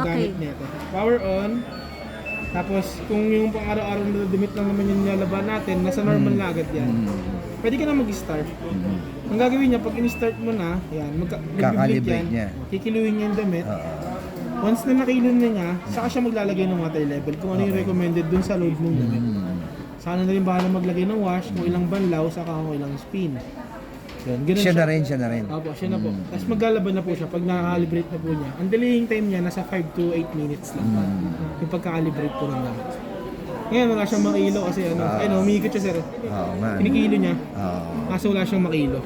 gamit nito. Power on. Tapos kung yung pang araw-araw na damit lang naman yung nilalaban natin, nasa normal na agad yan. Pwede ka na mag-start. Ang gagawin niya, pag in-start mo na, yan, Kakalibrate niya. kikiluhin niya yung damit. Once na nakilo na niya, saka siya maglalagay ng water level kung ano yung recommended dun sa load ng damit. Saka na rin bahala maglagay ng wash, kung ilang banlaw, saka kung ilang spin. Yan, ganun Siya na rin. Opo, siya na po. Tapos maglalaban na po siya pag nakakalibrate na po niya. Ang delaying time niya, nasa 5 to 8 minutes lang. Yung pagkakalibrate po ng damit. Ngayon, wala siyang makilo kasi ano, ayun, umiikot siya sir. Oo nga. Kinikilo niya, Oo. kaso wala siyang makilo.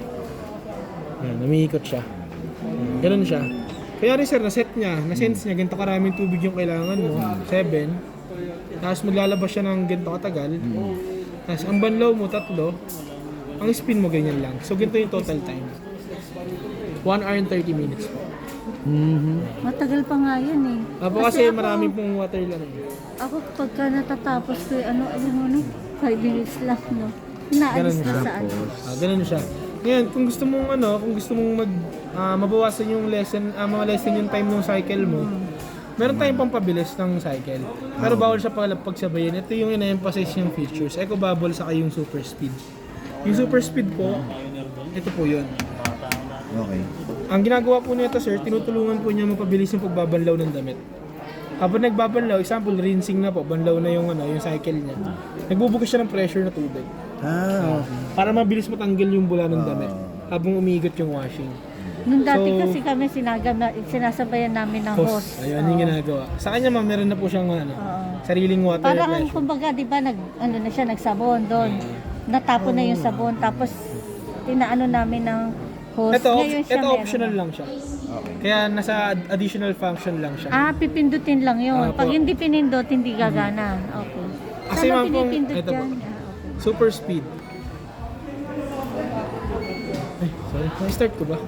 Yan, umiikot siya. Ganun siya. Kaya rin sir, na-set niya, na-sense niya, ganito karaming tubig yung kailangan mo, 7. Tapos maglalabas siya ng ganito katagal. Tapos ang banlaw mo, 3. Ang spin mo ganyan lang. So ganito yung total time. 1 hour and 30 minutes po. Matagal pa nga yan eh. Kasi marami pong water lang eh. Ako pagka natatapos ko, ano, 5 minutes lang, no? Inaalis Ganun na siya. sa ano. Ganun siya. Ngayon, kung gusto mong mabawasan yung mga lesson yung time ng cycle mo, meron tayong pampabilis ng cycle. Pero bawal siya pagsabayin. Ito yung ina-emphasize yung features. Eco Bubble saka yung super speed. Yung super speed po, ito po yun. Okay. Ang ginagawa po nito sir, tinutulungan po niya mapabilis yung pagbabanlaw ng damit. Habang nagbabanlaw, example, rinsing na po, banlaw na yung cycle niya. Nagbubukas siya ng pressure na tubig. Para mabilis matanggal yung bula ng damit habang umiigot yung washing. Nung dati kasi kami sinasabayan namin ng hose. Ayun, yung ginagawa. Sa kanya ma'am, meron na po siyang sariling water Parang pressure. kumbaga, di ba, nagsabon doon. Natapon na yung sabon, tapos tinaano namin ng hose. Ngayon siya Ito meron optional na. lang siya. Kaya nasa additional function lang siya. Pipindutin lang yun. Opo. Pag hindi pinindot, hindi gagana. Okay. Kasi Saan ma'am, mo pinipindot ito po. dyan? Okay. Super speed. Ay, sorry. Na-start ko ba?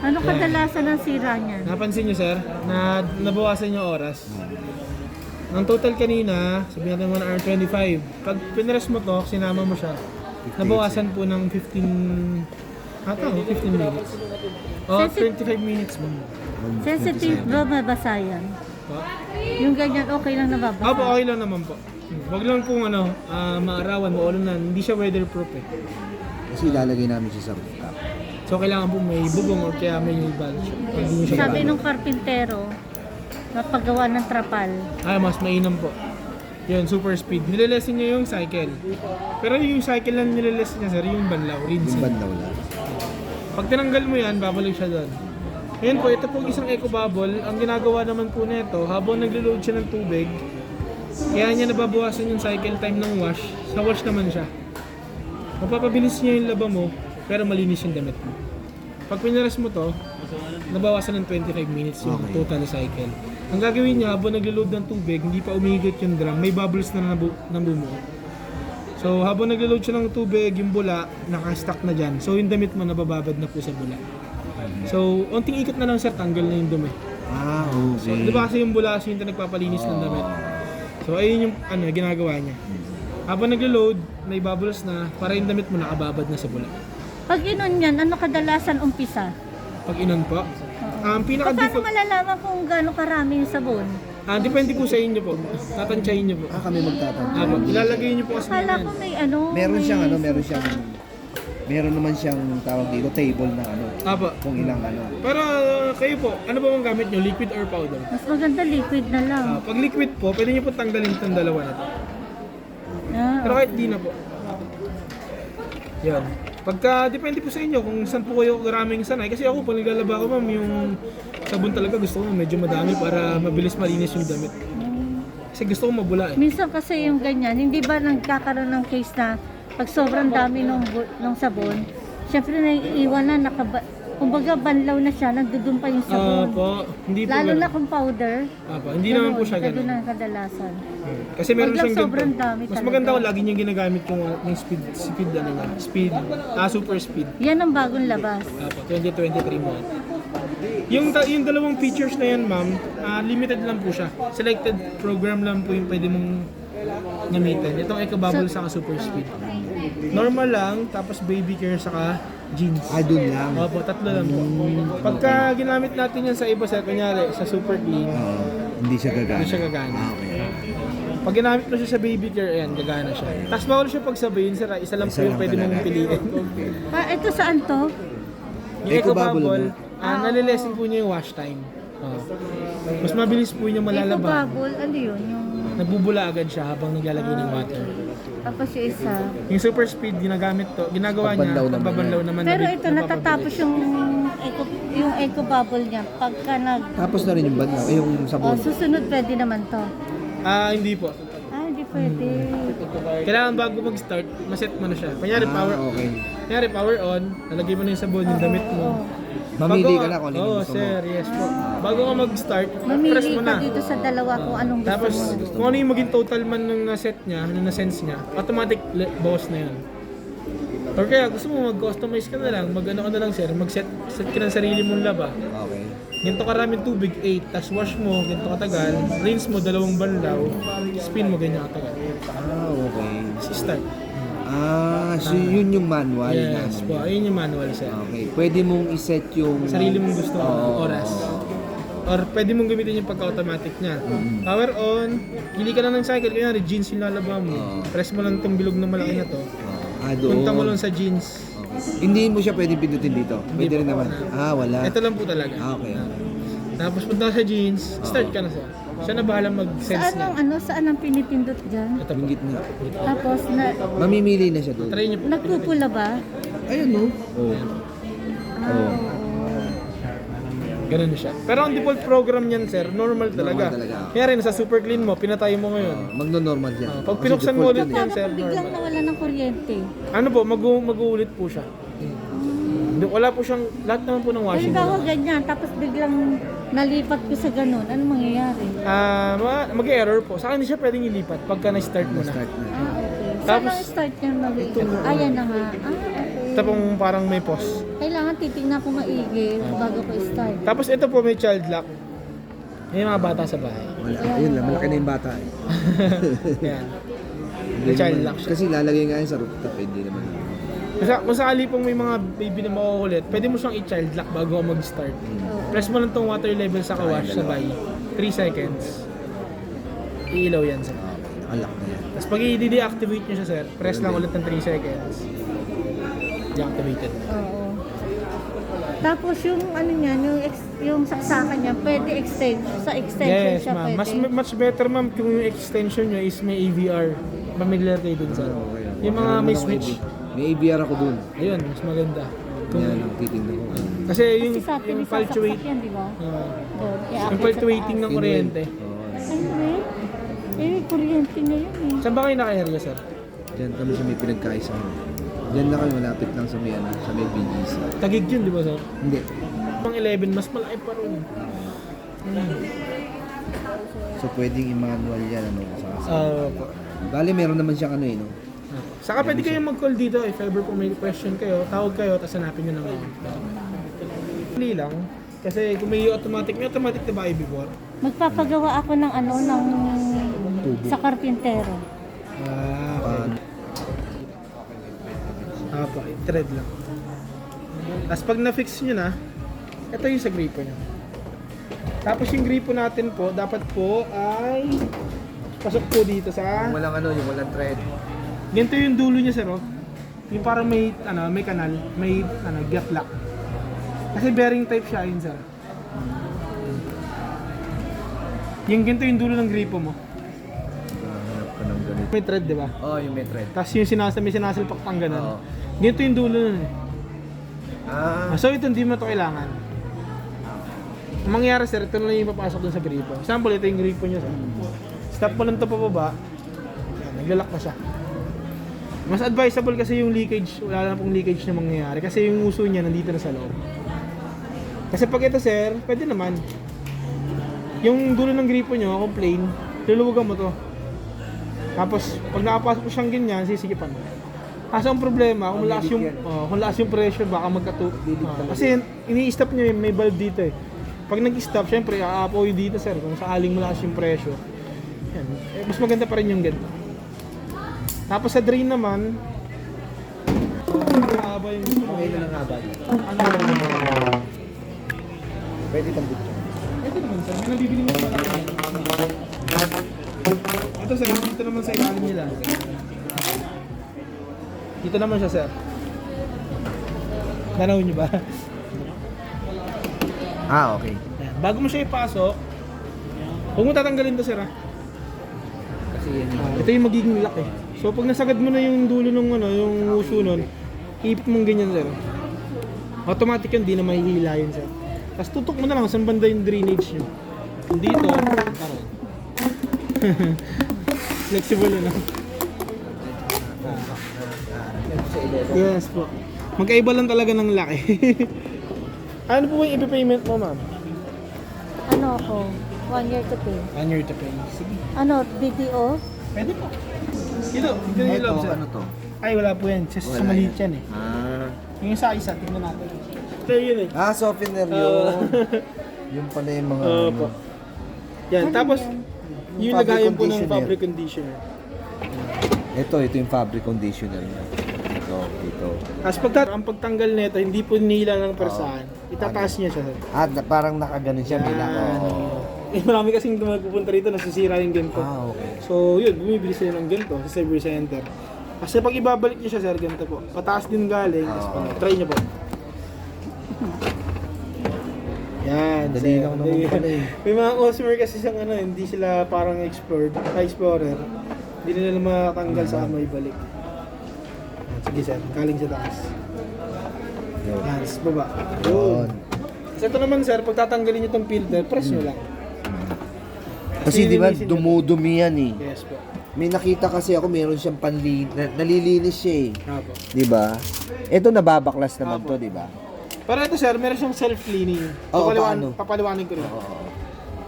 Ano kadalasan ang sira niyan? Napansin niyo sir, na nabawasan yung oras. Ang total kanina, sabihin natin 1 hour 25. Pag pinrest mo to, sinama mo siya, nabawasan po ng 15 minutes. O, 25 minutes mo. Sensitive ba mabasa yan? Yung ganyan, okay lang nababasa? Opo, okay lang naman po. Wag lang kung maarawan, maulan, hindi siya weatherproof eh. Kasi ilalagay namin siya sa rooftop. So kailangan po may bubong or kaya may bulge. Hindi siya Sabi nung karpintero, napagawa ng trapal. mas mainam po. Yun, super speed. Nilelesin niya yung cycle. Pero yung cycle na nilelesin niya sir, yung banlaw, Yung rinsing. bandaw lang. Pag tinanggal mo yan, babalik siya doon. Ngayon po, ito po isang eco bubble. Ang ginagawa naman po nito, habang naglo-load siya ng tubig, kaya niya nababawasan yung cycle time ng wash. Sa wash naman siya. Mapapabilis niya yung laba mo, pero malinis yung damit mo. Pag pinaras mo to, nabawasan ng 25 minutes yung total cycle. Ang gagawin niya, habang naglo-load ng tubig, hindi pa umigot yung drum, may bubbles na bumuo. So habang naglo-load siya ng tubig, yung bula, naka-stack na dyan. So yung damit mo, nabababad na po sa bula. So, unting ikot na lang sir, tanggal na yung dumi. Okay. So, di ba kasi yung bula kasi yung nagpapalinis ng damit. So, ayun yung ginagawa niya. Habang naglo-load, may bubbles na, para yung damit mo nakababad na sa bula. Pag inon yan, ano kadalasan umpisa? Pag inon po, Paano malalaman kung gano'ng karami yung sabon? depende po sa inyo po. Tatansyahin niyo po. Kami magtatanong. Ilalagay niyo po kasi Akala yan. ko may ano, Meron naman siyang tawag dito, table na Apo. kung ilang Pero kayo po, ano ba ang gamit niyo? Liquid or powder? mas maganda liquid na lang. Pag liquid po, pwede niyo po tanggalin itong dalawa na to. Pero kahit di na po. Yan. Pagka, depende po sa inyo kung saan po kayo karaming sanay. Kasi ako, pag naglalaba ko ma'am, yung sabon talaga gusto ko medyo madami para mabilis malinis yung damit. Kasi gusto ko mabula eh. Minsan kasi yung ganyan, hindi ba nagkakaroon ng case na pag sobrang dami ng sabon, syempre naiiwan na, kumbaga banlaw na siya, nandudun pa yung sabon. Hindi po Lalo ganun. na kung powder. Hindi naman po siya ganun. ganun. Ganun ang kadalasan. Kasi meron Pag siyang sobrang ganito. dami Mas talaga. maganda ko lagi niyang ginagamit yung speed, super speed. Yan ang bagong labas. 2023 mo. Yung dalawang features na yan, ma'am, limited lang po siya. Selected program lang po yung pwede mong gamitin. Itong Eco Bubble sa super speed. Normal lang, tapos baby care saka jeans. Ah, dun lang. Opo, tatlo lang po. Pagka ginamit natin yan sa iba, sir, kunyari sa super clean, Oo. Hindi siya gagana. hindi siya gagana. Ah, okay. Pag ginamit mo siya sa baby care, ayan, gagana siya. Tapos bawal siya pagsabayin, sir, isa lang po Isa yung lang pwede mong talaga. piliin. Ito saan to? Yung Eco Eco Bubble Bubble, Ah, nalilesen po niya yung wash time. Mas mabilis po niya Eco malalaban. bubble, ano yun? Yung... Nagbubula agad siya habang naglalagay ng water. Tapos yung isa. Yung super speed, ginagawa niya, Pagbanlaw naman pagbabanlaw yan. naman. Pero nabi- ito natatapos yung eco bubble niya pagka nag... Tapos na rin yung banlaw, yung sabon. susunod pwede naman to. Hindi po. Hindi pwede. Kailangan bago mag-start, maset mo na siya. Kunyari, Okay. power on, nalagay mo na yung sabon, yung damit mo. Mamili Bago ka na kung ano yung gusto mo. sir, yes po. Bago ka mag-start, press Mamili mo ka na. dito sa dalawa kung anong gusto Tapos, mo. kung ano yung maging total man nung na-set niya, nung na-sense niya, automatic bawas na yun. Or kaya, gusto mo mag-customize ka na lang, mag-ano ka na lang sir, mag-set ka ng sarili mong laba. Okay. Ganito karaming tubig, 8, tapos wash mo, ganito katagal, rinse mo, 2 banlaw, spin mo, ganyan katagal. Okay. Start. So yun yung manual na Yes ano po, niya. ayun yung manual sir. Okay. Pwede mong iset yung... Sarili mong gusto, Oo. oras. Or pwede mong gamitin yung pagka-automatic niya. Power on, pili ka lang ng cycle, kaya jeans yung lalaba mo. Press mo lang itong bilog na malaki na to. Doon. Punta mo lang sa jeans. Hindi mo siya pwede pindutin dito. Pwede rin naman. Wala. Ito lang po talaga. Okay. Tapos punta ka sa jeans, start ka na sir. Siya na bahala mag-sense Saan niya. saan ang pinipindot dyan? Ito po. Yung gitna. Tapos Mamimili na siya doon. Try niyo po. nagpupula ba? Ayun no. Oo. Oo. Ganun siya. Pero ang default program niyan sir, normal talaga. talaga. Kaya rin sa super clean mo, pinatay mo ngayon. Magno-normal yan. Pag Kasi pinuksan mo default ulit yun yan Paano sir, pag biglang normal. nawala ng kuryente? Ano po, mag-uulit po siya. Wala po siyang, lahat naman po ng washing. Halimbawa ganyan, tapos biglang nalipat ko sa ganun, ano mangyayari? Mag-error po. Sa akin hindi siya pwedeng ilipat pagka na-start mo na. Start na. Okay. Saan Tapos- ang start niya magiging? Ayan na nga. Okay. Ito pong parang may pause. Kailangan titignan ko maigi bago ko start. Tapos ito po may child lock. May mga bata sa bahay. Wala. Ayun lang. Malaki na yung bata eh. Yan. Hindi Child naman- lock siya. Kasi lalagay nga yun sa rooftop. Hindi naman. Kung sakali pong may mga baby na makukulit, pwede mo siyang i-child lock bago ka mag-start. Press mo lang tong water level sa kawash sabay. 3 seconds. Iilaw yan sir. Nakalak na yan. Tapos pag i-deactivate nyo siya sir, press lang ulit ng 3 seconds. Deactivated. Oo. Tapos yung ano niya, yung saksakan niya, pwede extend. Sa extension Yes siya ma'am. pwede. Much better ma'am kung yung extension nyo is may AVR. Familiar kayo dun sir. Yung mga may switch. May ABR ako dun. Ayun, mas maganda. Yan ang titignan ko. Kasi yung, Kasi sa atin, yung isasaksak fluctuate, yan, di ba? Doon. yung fluctuating ng kuryente. Anyway, kuryente na yun eh. Saan ba kayo naka-area sir? Diyan kami sa may pinagkaisahan. Diyan na kami malapit lang sa may sa may BGC. Tagig yun, di ba sir? Hindi. Pang 11, mas malaki pa rin. So pwedeng i-manual yan ano sa. Po. Bali meron naman siyang ano eh no. Saka pwede kayong mag-call dito if ever kung may question kayo, tawag kayo, tapos hanapin nyo ng account. Hindi lang, kasi kung may automatic na ba before? Magpapagawa ako ng ano, ng sa karpintero. Po, thread lang. Tapos pag na-fix nyo na, ito yung sa gripo nyo. Tapos yung gripo natin po, dapat po ay pasok po dito sa... Walang ano, yung walang thread. Ganito yung dulo niya sir, oh. Yung parang may may kanal, may gap lock. Kasi bearing type siya yun sir. Yung ganito yung dulo ng gripo mo. Hanap ka ng ganito. May thread, di ba? Yung may thread. Tapos yung may sinasalpak pang ganun. Oo. Ganito yung dulo nun eh. Ah, So ito hindi mo ito kailangan. Ang mangyayari sir, ito na lang yung papasok dun sa gripo. Example, ito yung gripo niya sir. Stop mo lang ito pababa. Yan, naglalak na siya. Mas advisable kasi yung leakage, wala na pong leakage na mangyayari. Kasi yung uso niya nandito na sa loob. Kasi pag ito sir, pwede naman. Yung dulo ng gripo nyo, kung plain, luluwagan mo to. Tapos, pag nakapasok mo siyang ganyan, sisikipan mo. Kaso ang problema, kung lakas yung pressure, baka kasi ini-stop nyo may valve dito eh. Pag nag-stop, syempre, aapaw yung dito sir, kung saaling malakas yung pressure. Yan. Mas maganda pa rin yung ganito. Tapos sa drain naman, mahaba yung gusto mo. Okay na lang haba niya. Ano? Pwede kang butyon. Ito naman sir, may nabibili mo pa. Ito sir, dito naman sa ilalim nila. Dito naman siya sir. Nanaw niyo ba? Ah, okay. Ayan. Bago mo siya ipasok, huwag mo tatanggalin to sir ha. Kasi yan Ito yung magiging lock eh. So pag nasagad mo na yung dulo ng ano, yung uso nun, ipit mong ganyan sir. Automatic yun, di na mahihila yun sir. Tapos tutok mo na lang saan banda yung drainage nyo. Dito, karon. Flexible na. Yes po. Magkaiba lang talaga ng laki. Ano po yung ipipayment mo ma'am? Ano ako? 1 year to pay. 1 year to pay. Sige. Ano, BDO? Pwede po. Ito, ito yung love sir. Ano to? Ay wala po yan. Sa Wala maliit yan. yan eh. Ah. Yung isa, tingnan natin. Ito yun eh. Ah, softener yun. Yung pala yung mga Opo. Yan, Ano tapos yan? yung Fabric lagayan po ng conditioner. fabric conditioner. Ito yung fabric conditioner niya. Ito. Tapos ang pagtanggal nito, hindi po nila ng persahan. Itataas niya siya. Ah, parang nakaganon siya bilang. Oo. Eh, marami kasing pupunta rito, nasisira yung ganito. Ah, okay. So, yun, bumibili sila ng ganito sa service center. Kasi pag ibabalik niyo siya, sir, ganito po. Pataas din galing, tapos try niyo po. Yan, Dali sir. lang naman pala eh. May mga customer kasi siyang ano, hindi sila parang explorer. Hindi nila matanggal sa may balik. Sige sir, galing sa taas. Yun. Yan, sa baba. Yun. Yun. So ito naman sir, pag tatanggalin niyo tong filter, press nyo lang. Kasi di ba Lilinisin niyo. dumudumi yan eh. Yes po. May nakita kasi ako meron siyang nalilinis siya eh. Apo. Di ba? Ito nababaklas naman Apo. to, di ba? Pero ito sir, meron siyang self-cleaning. Oo, paano? Papaliwanin ko rin. Oo.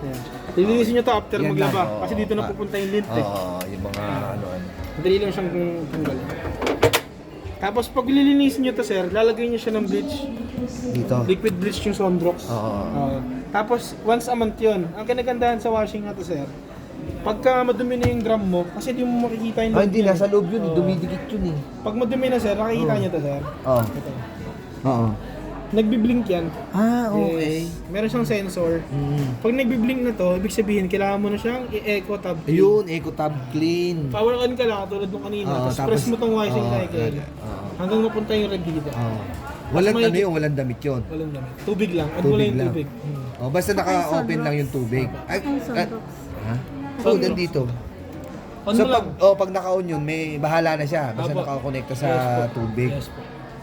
Yan. Lilinisin nyo to after Yan maglaba. lang, oo. Kasi dito na pupunta yung lint eh. Oo, yung mga ano. Madali lang siyang tanggalin. Tapos pag lilinisin nyo to sir, lalagay nyo siya ng bleach. Dito. Liquid bleach yung Sunbrox. Oo. Tapos once a month yun. Ang kinagandahan sa washing nga to sir, pagka madumi na yung drum mo, kasi di mo makikita yung Ah, hindi, niya. nasa loob yun. Oo. Dumidikit yun eh. Pag madumi na sir, nakikita nyo to sir. Oo. Ito. Oo. Nagbiblink yan. Ah, okay. Yes. Meron siyang sensor. Pag nagbiblink na to, ibig sabihin, kailangan mo na siyang i-echo tab. Ayun, Eco Tab Clean. Power on ka lang, tulad nung kanina. Oo, Tapos press mo tong washing oo, cycle. oo. Hanggang mapunta yung red dito. Oo. Walang may- ano yun, walang damit yun. Walang damit. Tubig lang. Add mo lang yung lang. tubig. Oh, basta naka-open lang yung tubig. Ay, Ang sunbox. ha? Sunbox. Oh, nandito. On So mo lang. pag naka-on yun, may bahala na siya. Basta Apo. nakakonekta sa Yes po. tubig. Yes po.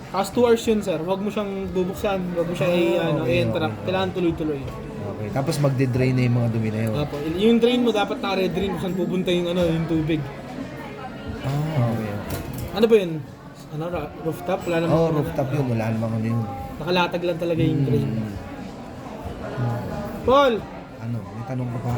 Tapos 2 hours yun sir. Huwag mo siyang bubuksan. Huwag mo siyang okay, i-interrupt. okay. Kailangan tuloy-tuloy. Okay. Tapos magde-drain na yung mga dumi na yun. Apo. Yung drain mo dapat naka-red drain kung saan pupunta yung, yung tubig. Ah, okay. Ano ba yun? Ano, rooftop? Wala naman. Oh, rooftop yun. Wala namang ano yun. Nakalatag lang talaga yung drain. Paul! Ano, may tanong ka pa?